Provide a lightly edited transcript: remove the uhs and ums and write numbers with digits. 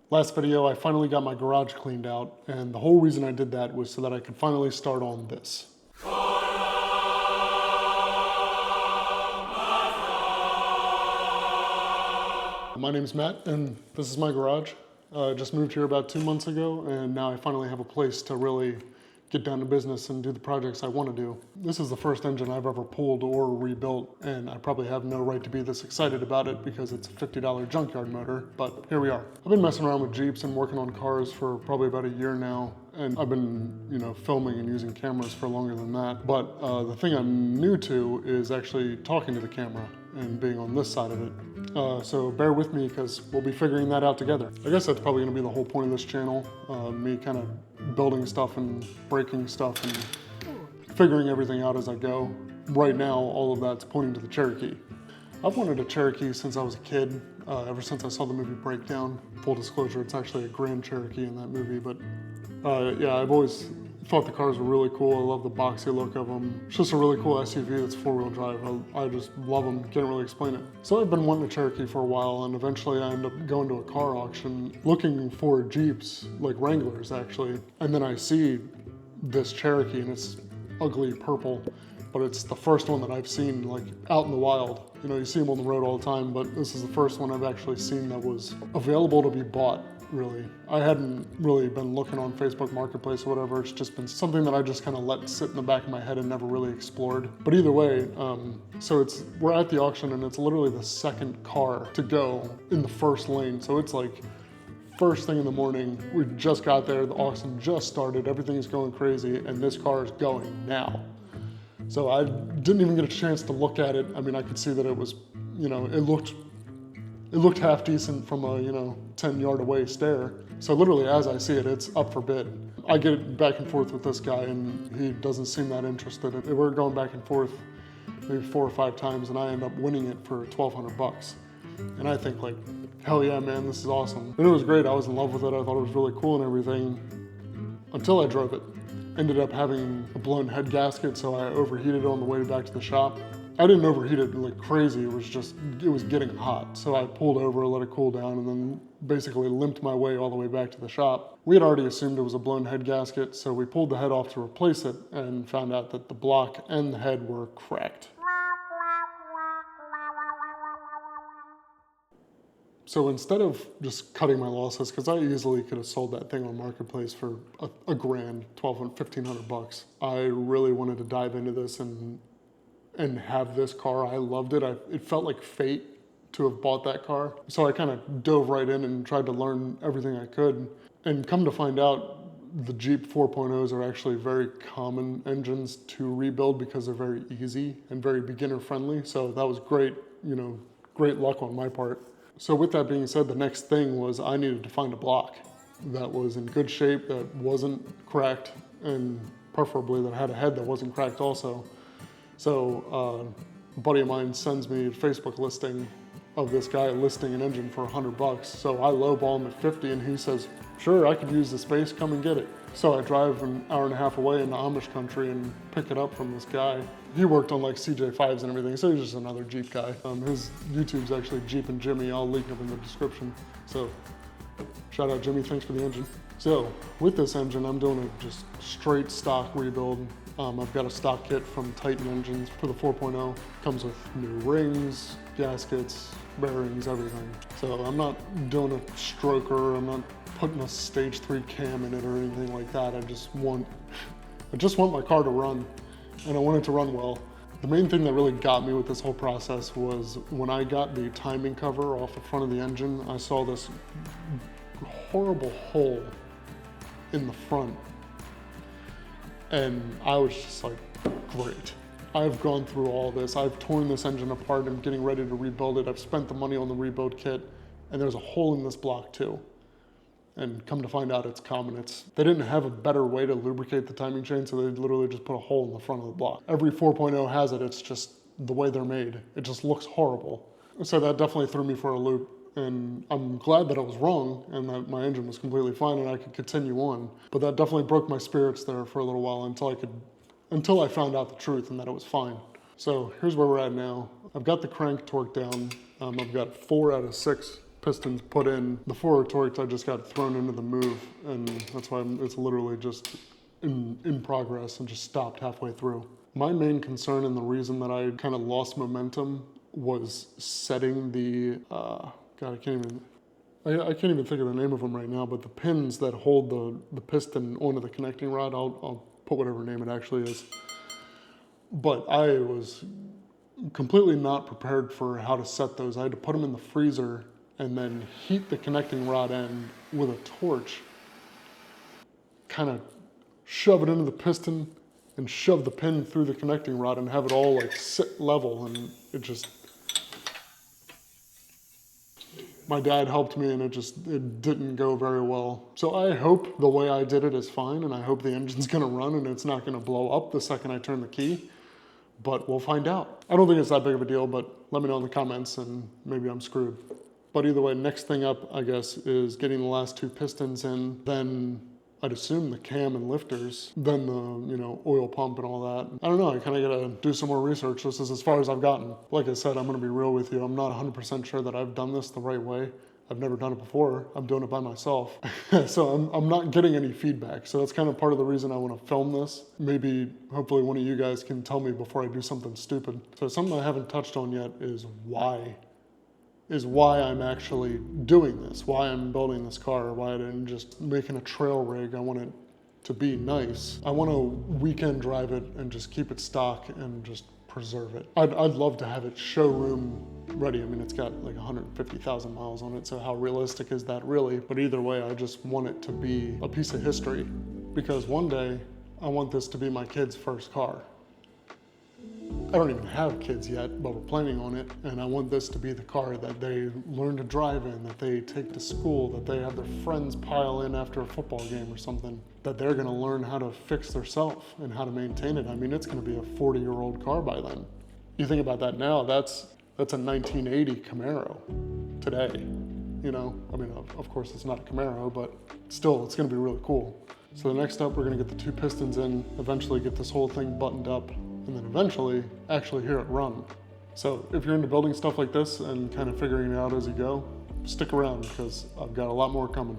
Last video, I finally got my garage cleaned out, and the whole reason I did that was so that I could finally start on this. My name's Matt, and this is my garage. I just moved here about 2 months ago, and now I finally have a place to really get down to business and do the projects I want to do. This is the first engine I've ever pulled or rebuilt, and I probably have no right to be this excited about it because it's a $50 junkyard motor, but here we are. I've been messing around with Jeeps and working on cars for probably about a year now, and I've been, filming and using cameras for longer than that. But the thing I'm new to is actually talking to the camera and being on this side of it. So bear with me because we'll be figuring that out together. I guess that's probably gonna be the whole point of this channel, me kind of building stuff and breaking stuff and figuring everything out as I go. Right now, all of that's pointing to the Cherokee. I've wanted a Cherokee since I was a kid, ever since I saw the movie Breakdown. Full disclosure, it's actually a Grand Cherokee in that movie, but yeah, I've always thought the cars were really cool. I love the boxy look of them. It's just a really cool SUV that's four-wheel drive. I just love them, can't really explain it. So I've been wanting a Cherokee for a while, and eventually I ended up going to a car auction looking for Jeeps, like Wranglers actually. And then I see this Cherokee, and it's ugly purple, but it's the first one that I've seen like out in the wild. You see them on the road all the time, but this is the first one I've actually seen that was available to be bought. Really. I hadn't really been looking on Facebook Marketplace or whatever. It's just been something that I just kind of let sit in the back of my head and never really explored. But either way, so we're at the auction and it's literally the second car to go in the first lane. So it's like first thing in the morning, we just got there, the auction just started, everything's going crazy, and this car is going now. So I didn't even get a chance to look at it. I mean, I could see that it was, it looked half decent from a 10-yard away stare. So literally as I see it, it's up for bid. I get it back and forth with this guy and he doesn't seem that interested. We're going back and forth maybe 4 or 5 times and I end up winning it for $1,200. And I think like, hell yeah, man, this is awesome. And it was great, I was in love with it. I thought it was really cool and everything until I drove it. Ended up having a blown head gasket, so I overheated on the way back to the shop. I didn't overheat it like crazy, it was getting hot. So I pulled over, let it cool down, and then basically limped my way all the way back to the shop. We had already assumed it was a blown head gasket, so we pulled the head off to replace it and found out that the block and the head were cracked. So instead of just cutting my losses, because I easily could have sold that thing on Marketplace for a grand, $1,500. I really wanted to dive into this and have this car. I loved it. It felt like fate to have bought that car. So I kind of dove right in and tried to learn everything I could. And come to find out, the Jeep 4.0s are actually very common engines to rebuild because they're very easy and very beginner friendly. So that was great, great luck on my part. So with that being said, the next thing was I needed to find a block that was in good shape, that wasn't cracked, and preferably that had a head that wasn't cracked also. So a buddy of mine sends me a Facebook listing of this guy listing an engine for $100. So I lowball him at 50 and he says, sure, I could use the space, come and get it. So I drive an hour and a half away into Amish country and pick it up from this guy. He worked on like CJ5s and everything, so he's just another Jeep guy. His YouTube's actually Jeep and Jimmy. I'll link him in the description. So shout out Jimmy, thanks for the engine. So with this engine, I'm doing a just straight stock rebuild. I've got a stock kit from Titan Engines for the 4.0. Comes with new rings, gaskets, bearings, everything. So I'm not doing a stroker, I'm not putting a stage 3 cam in it or anything like that. I just want my car to run, and I want it to run well. The main thing that really got me with this whole process was when I got the timing cover off the front of the engine, I saw this horrible hole in the front. And I was just like, great. I've gone through all this. I've torn this engine apart. I'm getting ready to rebuild it. I've spent the money on the rebuild kit, and there's a hole in this block too. And come to find out, it's common. They didn't have a better way to lubricate the timing chain, so they literally just put a hole in the front of the block. Every 4.0 has it. It's just the way they're made. It just looks horrible. So that definitely threw me for a loop. And I'm glad that I was wrong and that my engine was completely fine and I could continue on. But that definitely broke my spirits there for a little while until I found out the truth and that it was fine. So here's where we're at now. I've got the crank torqued down. I've got 4 out of 6 pistons put in. The forward torques I just got thrown into the move, and that's why it's literally just in progress and just stopped halfway through. My main concern and the reason that I kind of lost momentum was setting the, God, I can't even think of the name of them right now, but the pins that hold the piston onto the connecting rod, I'll put whatever name it actually is. But I was completely not prepared for how to set those. I had to put them in the freezer and then heat the connecting rod end with a torch, kind of shove it into the piston and shove the pin through the connecting rod and have it all like sit level, and it just, my dad helped me and it didn't go very well. So I hope the way I did it is fine, and I hope the engine's gonna run and it's not gonna blow up the second I turn the key, but we'll find out. I don't think it's that big of a deal, but let me know in the comments and maybe I'm screwed. But either way, next thing up, I guess, is getting the last 2 pistons in, then I'd assume the cam and lifters, then the, you know, oil pump and all that. I don't know, I kind of gotta do some more research. This is as far as I've gotten. Like I said, I'm gonna be real with you. I'm not 100% sure that I've done this the right way. I've never done it before. I'm doing it by myself. So I'm not getting any feedback. So that's kind of part of the reason I wanna film this. Maybe, hopefully one of you guys can tell me before I do something stupid. So something I haven't touched on yet is why I'm actually doing this, why I'm building this car, why I didn't just making a trail rig. I want it to be nice. I want to weekend drive it and just keep it stock and just preserve it. I'd love to have it showroom ready. I mean, it's got like 150,000 miles on it, so how realistic is that really? But either way, I just want it to be a piece of history, because one day I want this to be my kid's first car. I don't even have kids yet, but we're planning on it, and I want this to be the car that they learn to drive in, that they take to school, that they have their friends pile in after a football game or something, that they're gonna learn how to fix themselves and how to maintain it. I mean, it's gonna be a 40-year-old car by then. You think about that now, that's a 1980 Camaro today, you know? I mean, of course it's not a Camaro, but still, it's gonna be really cool. So the next up, we're gonna get the 2 pistons in, eventually get this whole thing buttoned up, and then eventually actually hear it run. So if you're into building stuff like this and kind of figuring it out as you go, stick around because I've got a lot more coming.